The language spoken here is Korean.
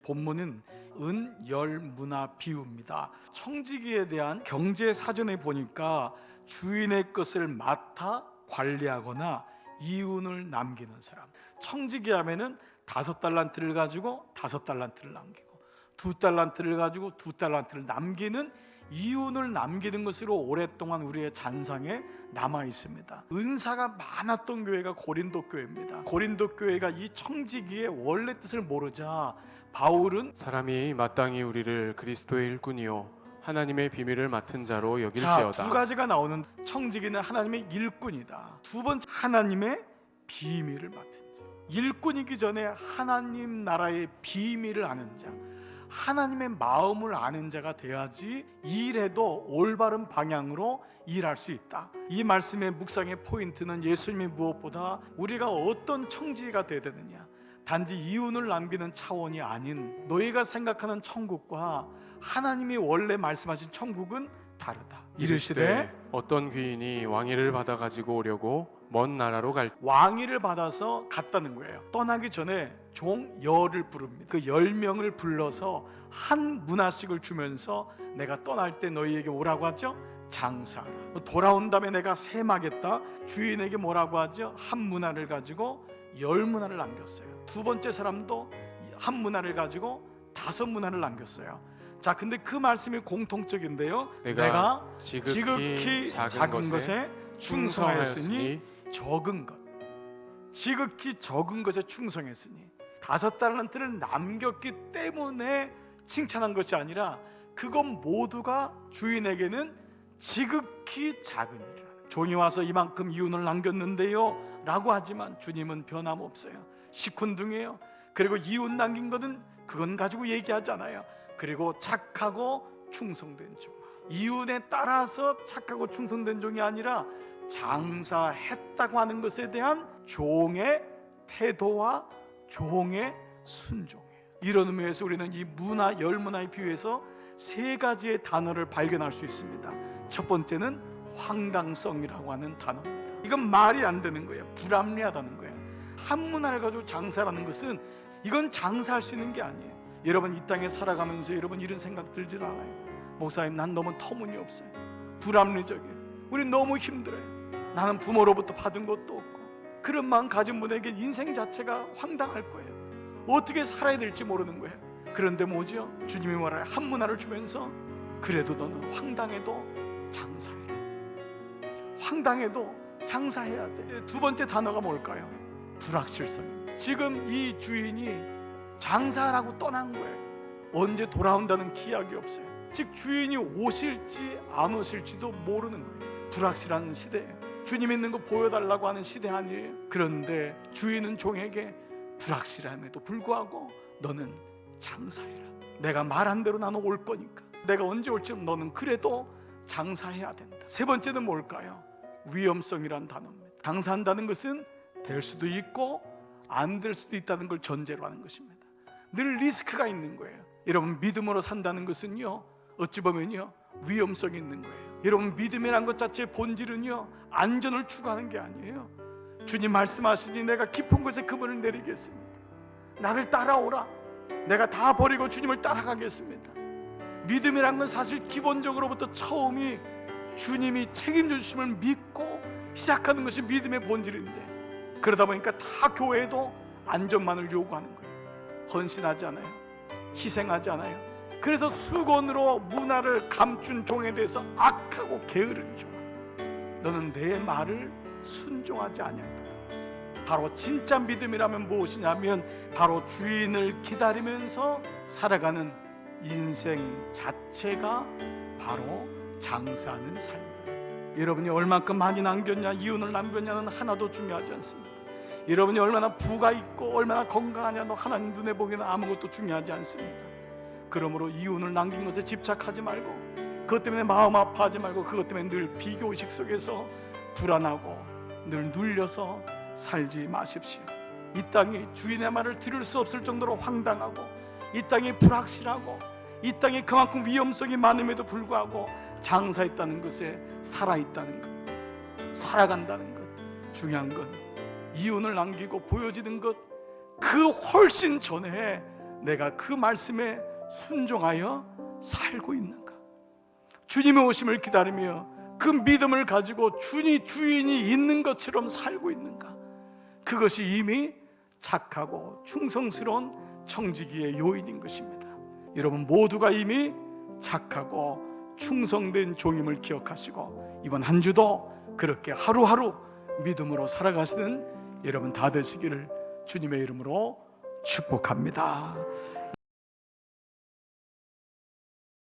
본문은 은열문화 비유입니다. 청지기에 대한 경제 사전에 보니까 주인의 것을 맡아 관리하거나 이윤을 남기는 사람. 청지기 하면은 5달란트를 가지고 5달란트를 남기고 2달란트를 가지고 2달란트를 남기는 이윤을 남기는 것으로 오랫동안 우리의 잔상에 남아 있습니다. 은사가 많았던 교회가 고린도 교회입니다. 고린도 교회가 이 청지기의 원래 뜻을 모르자 바울은 사람이 마땅히 우리를 그리스도의 일꾼이요 하나님의 비밀을 맡은 자로 여길지어다. 두 가지가 나오는 청지기는 하나님의 일꾼이다. 두 번째 하나님의 비밀을 맡은 자. 일꾼이기 전에 하나님 나라의 비밀을 아는 자, 하나님의 마음을 아는 자가 돼야지 일해도 올바른 방향으로 일할 수 있다. 이 말씀의 묵상의 포인트는 예수님이 무엇보다 우리가 어떤 청지기가 되어야 되느냐, 단지 이윤을 남기는 차원이 아닌 너희가 생각하는 천국과 하나님이 원래 말씀하신 천국은 다르다. 이르시되 어떤 귀인이 왕위를 받아 가지고 오려고 먼 나라로 갈 왕위를 받아서 갔다는 거예요. 떠나기 전에 종 열을 부릅니다. 그 10명을 불러서 한 문화씩을 주면서 내가 떠날 때 너희에게 뭐라고 하죠? 장사하라. 돌아온 다음에 내가 셈하겠다. 주인에게 뭐라고 하죠? 한 문화를 가지고 10문화를 남겼어요. 두 번째 사람도 한 문화를 가지고 5문화를 남겼어요. 자, 근데 그 말씀이 공통적인데요. 내가 지극히 작은 것에 충성하였으니 적은 것, 지극히 적은 것에 충성했으니 5달란트를 남겼기 때문에 칭찬한 것이 아니라 그건 모두가 주인에게는 지극히 작은 일이라. 종이 와서 이만큼 이윤을 남겼는데요 라고 하지만 주님은 변함없어요. 시큰둥해요. 그리고 이윤 남긴 것은 그건 가지고 얘기하잖아요. 그리고 착하고 충성된 종, 이윤에 따라서 착하고 충성된 종이 아니라 장사했다고 하는 것에 대한 종의 태도와 종의 순종이에요. 이런 의미에서 우리는 이 문화, 열문화에 비유해서 3가지의 단어를 발견할 수 있습니다. 첫 번째는 황당성이라고 하는 단어입니다. 이건 말이 안 되는 거예요. 불합리하다는 거예요. 한 문화를 가지고 장사라는 것은 이건 장사할 수 있는 게 아니에요. 여러분 이 땅에 살아가면서 여러분 이런 생각 들질 않아요? 목사님, 난 너무 터무니없어요. 불합리적이에요. 우리 너무 힘들어요. 나는 부모로부터 받은 것도 없고. 그런 마음 가진 분에게 인생 자체가 황당할 거예요. 어떻게 살아야 될지 모르는 거예요. 그런데 뭐죠? 주님이 뭐라요? 한 문화를 주면서 그래도 너는 황당해도 장사해라. 황당해도 장사해야 돼. 두 번째 단어가 뭘까요? 불확실성입니다. 지금 이 주인이 장사라고 떠난 거예요. 언제 돌아온다는 기약이 없어요. 즉 주인이 오실지 안 오실지도 모르는 거예요. 불확실한 시대예요. 주님 있는 거 보여달라고 하는 시대 아니에요. 그런데 주인은 종에게 불확실함에도 불구하고 너는 장사해라. 내가 말한 대로 나는 올 거니까. 내가 언제 올지 너는 그래도 장사해야 된다. 세 번째는 뭘까요? 위험성이란 단어입니다. 장사한다는 것은 될 수도 있고 안 될 수도 있다는 걸 전제로 하는 것입니다. 늘 리스크가 있는 거예요. 여러분 믿음으로 산다는 것은요, 어찌 보면요 위험성이 있는 거예요. 여러분 믿음이란 것 자체의 본질은요 안전을 추구하는 게 아니에요. 주님 말씀하시니 내가 깊은 곳에 그물을 내리겠습니다. 나를 따라오라. 내가 다 버리고 주님을 따라가겠습니다. 믿음이란 건 사실 기본적으로부터 처음이 주님이 책임져 주심을 믿고 시작하는 것이 믿음의 본질인데, 그러다 보니까 다 교회도 안전만을 요구하는 거예요. 헌신하지 않아요. 희생하지 않아요. 그래서 수건으로 문화를 감춘 종에 대해서 악하고 게으른 종, 너는 내 말을 순종하지 아니하도다. 바로 진짜 믿음이라면 무엇이냐면 바로 주인을 기다리면서 살아가는 인생 자체가 바로 장사하는 삶이다. 여러분이 얼마큼 많이 남겼냐, 이윤을 남겼냐는 하나도 중요하지 않습니다. 여러분이 얼마나 부가 있고 얼마나 건강하냐도 하나님 눈에 보기에는 아무것도 중요하지 않습니다. 그러므로 이윤을 남긴 것에 집착하지 말고, 그것 때문에 마음 아파하지 말고, 그것 때문에 늘 비교의식 속에서 불안하고 늘 눌려서 살지 마십시오. 이 땅이 주인의 말을 들을 수 없을 정도로 황당하고, 이 땅이 불확실하고, 이 땅에 그만큼 위험성이 많음에도 불구하고 장사했다는 것에 살아있다는 것, 살아간다는 것. 중요한 건 이윤을 남기고 보여지는 것, 그 훨씬 전에 내가 그 말씀에 순종하여 살고 있는가? 주님의 오심을 기다리며 그 믿음을 가지고 주인이 있는 것처럼 살고 있는가? 그것이 이미 착하고 충성스러운 청지기의 요인인 것입니다. 여러분 모두가 이미 착하고 충성된 종임을 기억하시고 이번 한 주도 그렇게 하루하루 믿음으로 살아가시는 여러분 다 되시기를 주님의 이름으로 축복합니다.